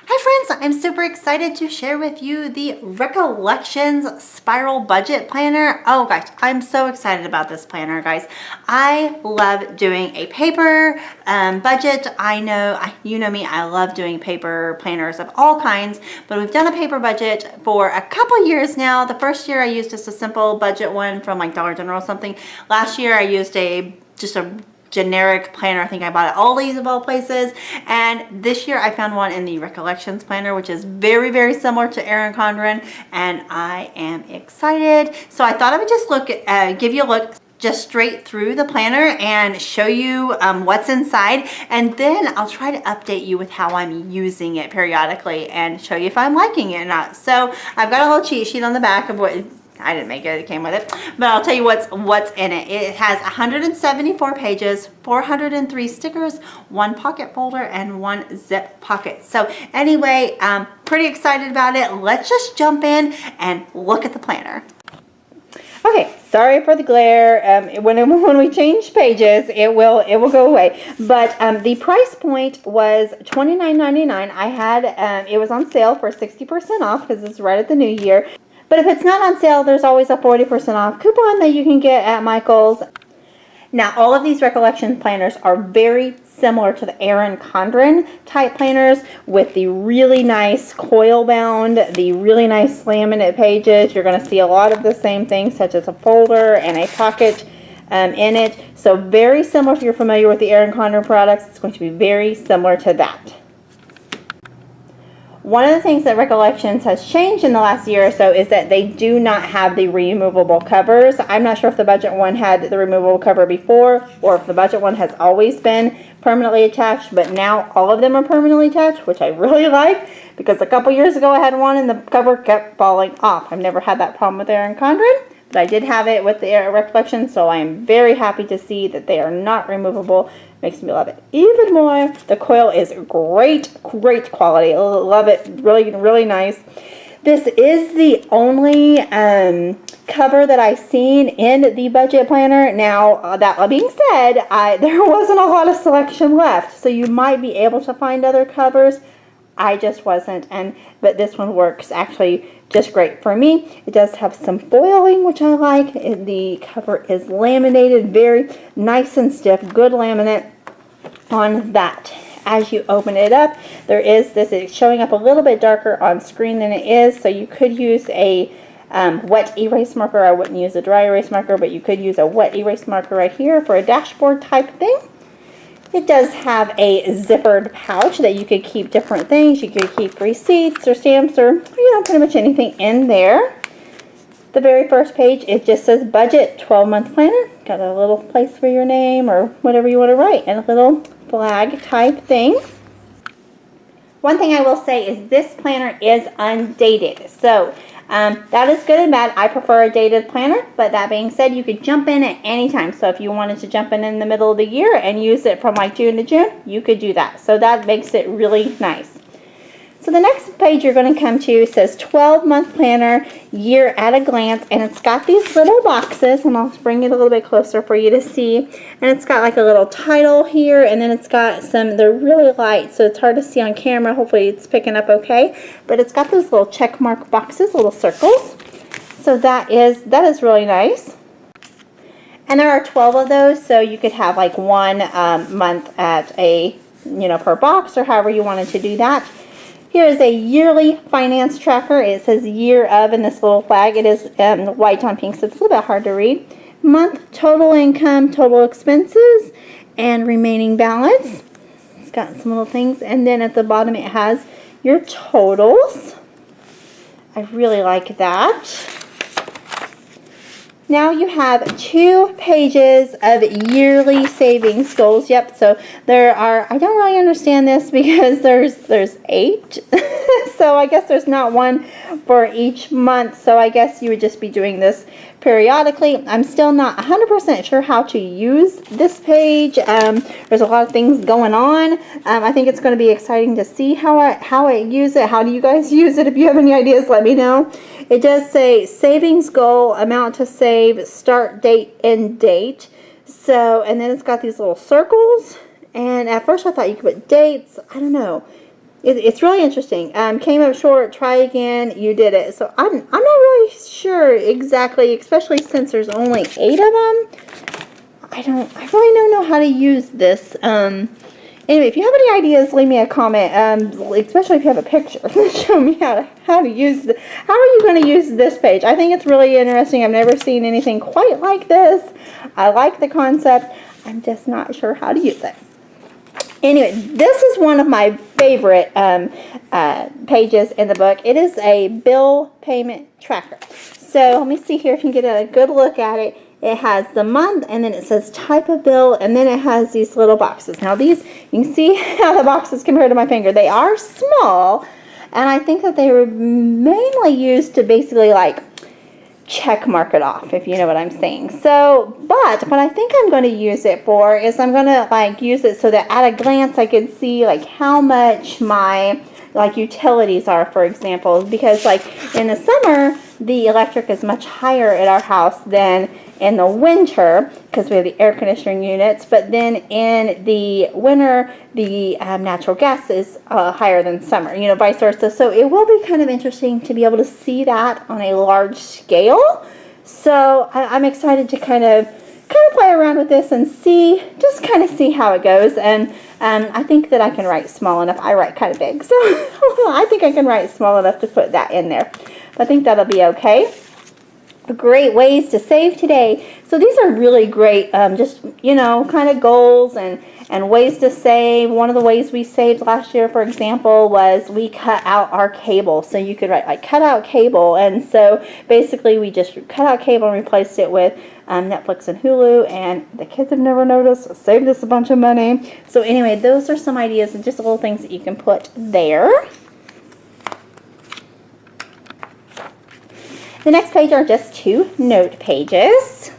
Hi friends, I'm super excited to share with you the Recollections Spiral Budget Planner. Oh gosh, I'm so excited about this planner, guys. I love doing a paper budget. You know me, I love doing paper planners of all kinds, but we've done a paper budget for a couple years now. The first year I used just a simple budget one from like Dollar General or something. Last year I used just a generic planner. I think I bought at Aldi's of all places, and this year I found one in the Recollections planner, which is very, very similar to Erin Condren, and I am excited. So I thought I would just give you a look just straight through the planner and show you what's inside, and then I'll try to update you with how I'm using it periodically and show you if I'm liking it or not. So I've got a little cheat sheet on the back of what I didn't make it, it came with it, but I'll tell you what's in it. It has 174 pages, 403 stickers, 1 pocket folder, and 1 zip pocket. So anyway, pretty excited about it. Let's just jump in and look at the planner. Okay, sorry for the glare. When we change pages, it will go away. But the price point was $29.99. I had it was on sale for 60% off because it's right at the new year. But if it's not on sale, there's always a 40% off coupon that you can get at Michael's. Now, all of these Recollection planners are very similar to the Erin Condren type planners with the really nice coil bound, the really nice laminate pages. You're going to see a lot of the same things, such as a folder and a pocket in it. So very similar. If you're familiar with the Erin Condren products, it's going to be very similar to that. One of the things that Recollections has changed in the last year or so is that they do not have the removable covers. I'm not sure if the budget one had the removable cover before or if the budget one has always been permanently attached, but now all of them are permanently attached, which I really like, because a couple years ago I had one and the cover kept falling off. I've never had that problem with Erin Condren, but I did have it with the Recollections, so I am very happy to see that they are not removable. Makes me love it even more. The coil is great quality. I love it. Really, really nice. This is the only cover that I've seen in the budget planner. Now, that being said, there wasn't a lot of selection left, so you might be able to find other covers. I just wasn't, but this one works actually just great for me. It does have some foiling, which I like. The cover is laminated, very nice and stiff, good laminate on that. As you open it up, this is showing up a little bit darker on screen than it is, so you could use a wet erase marker. I wouldn't use a dry erase marker, but you could use a wet erase marker right here for a dashboard type thing. It does have a zippered pouch that you could keep different things. You could keep receipts or stamps or, pretty much anything in there. The very first page, it just says budget 12-month planner. Got a little place for your name or whatever you want to write, and a little flag type thing. One thing I will say is this planner is undated. So that is good and bad. I prefer a dated planner, but that being said, you could jump in at any time. So if you wanted to jump in the middle of the year and use it from like June to June, you could do that. So that makes it really nice. So the next page you're going to come to says 12-month planner, year at a glance, and it's got these little boxes, and I'll bring it a little bit closer for you to see. And it's got like a little title here, and then it's got they're really light, so it's hard to see on camera. Hopefully it's picking up okay. But it's got those little check mark boxes, little circles. So that is really nice. And there are 12 of those, so you could have like 1 month at a, per box, or however you wanted to do that. Here is a yearly finance tracker. It says year of in this little flag. It is white on pink, so it's a little bit hard to read. Month, total income, total expenses, and remaining balance. It's got some little things. And then at the bottom it has your totals. I really like that. Now you have 2 pages of yearly savings goals. Yep, so there are, I don't really understand this because there's 8. So I guess there's not one for each month. So I guess you would just be doing this periodically. I'm still not 100% sure how to use this page. There's a lot of things going on. I think it's going to be exciting to see how I use it. How do you guys use it? If you have any ideas, let me know. It does say savings goal, amount to save, start date, end date. So, and then it's got these little circles. And at first I thought you could put dates. I don't know. It's really interesting. Came up short, try again, you did it. So I'm not really sure exactly, especially since there's only 8 of them. I really don't know how to use this. Anyway, if you have any ideas, leave me a comment, especially if you have a picture. Show me how to use how are you going to use this page? I think it's really interesting. I've never seen anything quite like this. I like the concept. I'm just not sure how to use it. Anyway, this is one of my favorite pages in the book. It is a bill payment tracker. So let me see here if you can get a good look at it. It has the month, and then it says type of bill, and then it has these little boxes. Now these, you can see how the boxes compare to my finger. They are small, and I think that they were mainly used to basically like check mark it off, if you know what I'm saying. So, but what I think I'm going to use it for is I'm going to like use it so that at a glance I can see like how much my like utilities are, for example, because like in the summer the electric is much higher at our house than in the winter because we have the air conditioning units, but then in the winter the natural gas is higher than summer, you know, vice versa. So it will be kind of interesting to be able to see that on a large scale. So I'm excited to kind of play around with this and just kind of see how it goes. And I think that I can write small enough. I write kind of big, so I think I can write small enough to put that in there. I think that'll be okay. Great ways to save today. So these are really great, just, you know, kind of goals and ways to save. One of the ways we saved last year, for example, was we cut out our cable. So you could write like cut out cable. And so basically we just cut out cable and replaced it with Netflix and Hulu. And the kids have never noticed. Saved us a bunch of money. So anyway, those are some ideas and just little things that you can put there. The next page are just 2 note pages.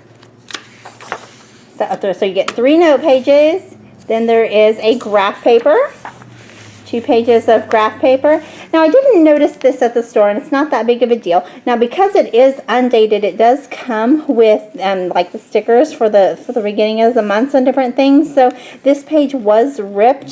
So you get 3 note pages. Then there is a graph paper. 2 pages of graph paper. Now I didn't notice this at the store, and it's not that big of a deal. Now because it is undated, it does come with like the stickers for the beginning of the months and different things. So this page was ripped.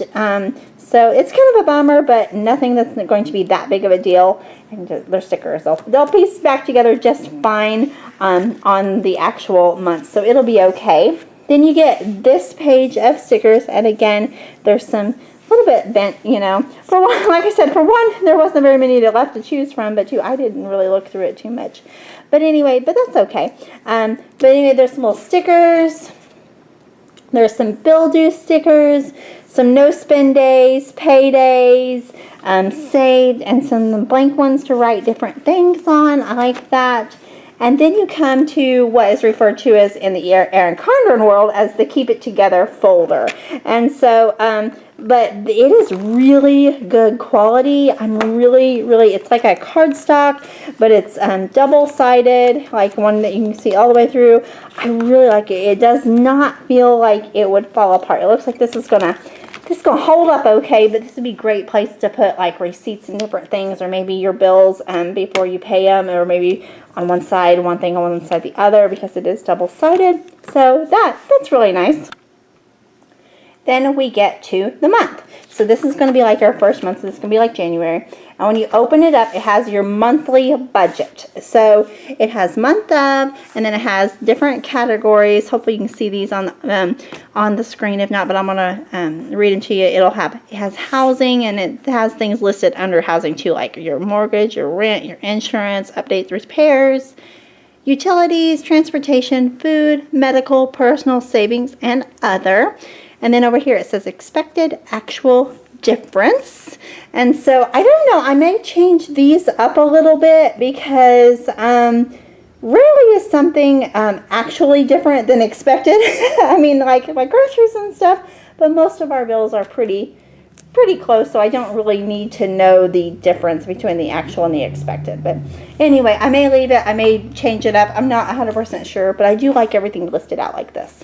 So it's kind of a bummer, but nothing that's going to be that big of a deal. And their stickers, they'll piece back together just fine on the actual months. So it'll be okay. Then you get this page of stickers, and again, there's some little bit bent, you know. For one, like I said, for one, there wasn't very many left to choose from, but 2, I didn't really look through it too much. But anyway, but that's okay. But anyway, there's some little stickers. There's some bill due stickers, some no spend days, paydays, saved, and some blank ones to write different things on. I like that. And then you come to what is referred to as in the Erin Condren world as the Keep It Together folder. And so, but it is really good quality. I'm really, it's like a cardstock, but it's double-sided, like one that you can see all the way through. I really like it. It does not feel like it would fall apart. It looks like this is gonna hold up okay, but this would be a great place to put like receipts and different things, or maybe your bills before you pay them, or maybe on one side one thing, on one side the other, because it is double-sided. So that's really nice. Then we get to the month. So this is going to be like our first month, so this is going to be like January. And when you open it up, it has your monthly budget. So it has month of, and then it has different categories. Hopefully you can see these on the screen. If not, but I'm going to read them to you. It has housing, and it has things listed under housing too, like your mortgage, your rent, your insurance, updates, repairs, utilities, transportation, food, medical, personal, savings, and other. And then over here it says expected actual difference. And so I don't know, I may change these up a little bit, because rarely is something actually different than expected. I mean, like my groceries and stuff, but most of our bills are pretty close, so I don't really need to know the difference between the actual and the expected. But anyway, I may leave it, I may change it up. I'm not 100% sure, but I do like everything listed out like this.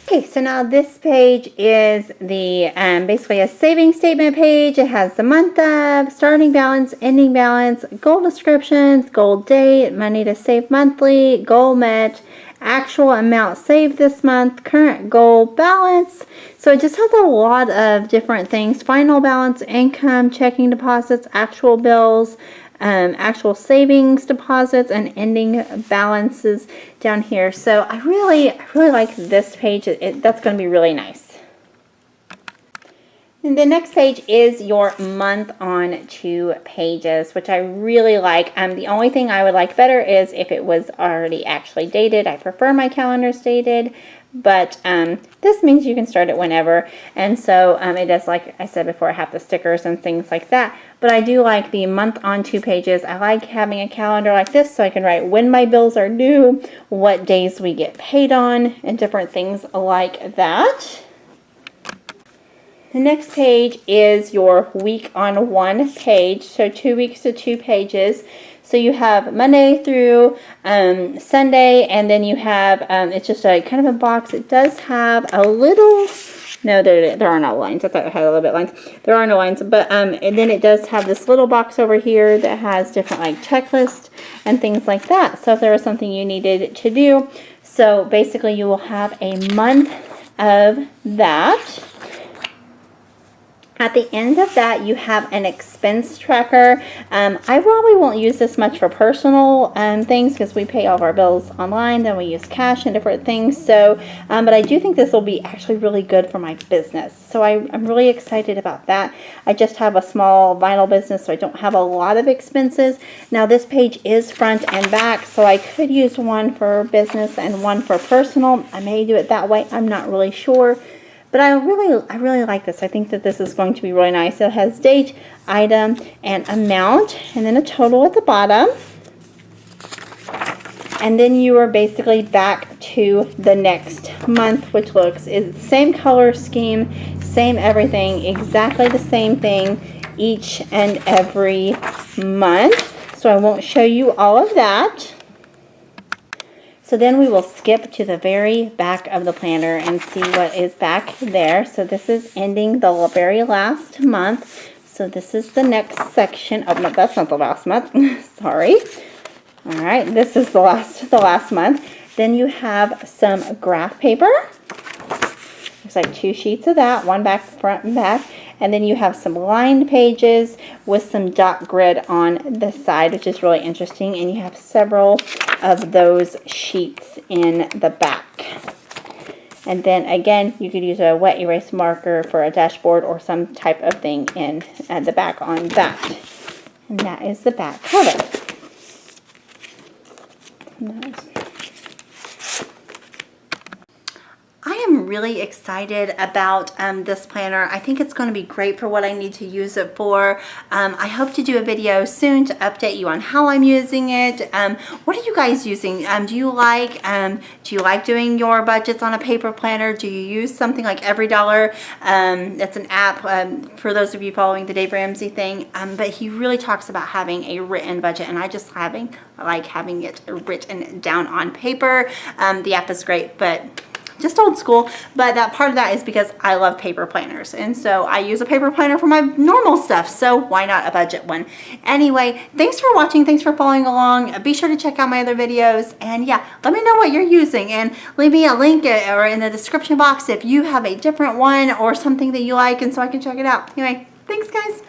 Okay, so now this page is the basically a savings statement page. It has the month of, starting balance, ending balance, goal descriptions, goal date, money to save monthly, goal met, actual amount saved this month, current goal, balance. So it just has a lot of different things. Final balance, income, checking deposits, actual bills, actual savings deposits, and ending balances down here. So I really like this page. That's going to be really nice. And the next page is your month on 2 pages, which I really like. The only thing I would like better is if it was already actually dated. I prefer my calendars dated, but this means you can start it whenever. And so it does, like I said before, have the stickers and things like that. But I do like the month on 2 pages. I like having a calendar like this so I can write when my bills are due, what days we get paid on, and different things like that. The next page is your week on 1 page, so 2 weeks to 2 pages. So you have Monday through Sunday, and then you have, it's just a kind of a box. It does have a little, no, there are no lines. I thought it had a little bit lines. There are no lines, but and then it does have this little box over here that has different like checklists and things like that. So if there was something you needed to do, so basically you will have a month of that. At the end of that, you have an expense tracker. I probably won't use this much for personal things because we pay all of our bills online, then we use cash and different things. So, but I do think this will be actually really good for my business. So I'm really excited about that. I just have a small vinyl business, so I don't have a lot of expenses. Now this page is front and back, so I could use one for business and one for personal. I may do it that way. I'm not really sure. But I really like this. I think that this is going to be really nice. It has date, item, and amount, and then a total at the bottom. And then you are basically back to the next month, which is the same color scheme, same everything, exactly the same thing each and every month. So I won't show you all of that. So then we will skip to the very back of the planner and see what is back there. So this is ending the very last month. So this is the next section. Oh, no, that's not the last month. Sorry. All right, this is the last month. Then you have some graph paper. There's like 2 sheets of that, one back, front, and back. And then you have some lined pages with some dot grid on the side, which is really interesting. And you have several of those sheets in the back. And then again, you could use a wet erase marker for a dashboard or some type of thing in at the back on that. And that is the back cover. Nice. I am really excited about this planner. I think it's going to be great for what I need to use it for. I hope to do a video soon to update you on how I'm using it. What are you guys using? Do you like doing your budgets on a paper planner? Do you use something like Every Dollar? It's an app for those of you following the Dave Ramsey thing. But he really talks about having a written budget, and I just like having it written down on paper. The app is great, but just old school, but that part of that is because I love paper planners, and so I use a paper planner for my normal stuff, so why not a budget one? Anyway, thanks for watching, thanks for following along. Be sure to check out my other videos, and yeah, let me know what you're using, and leave me a link or in the description box if you have a different one or something that you like, and so I can check it out. Anyway, thanks guys.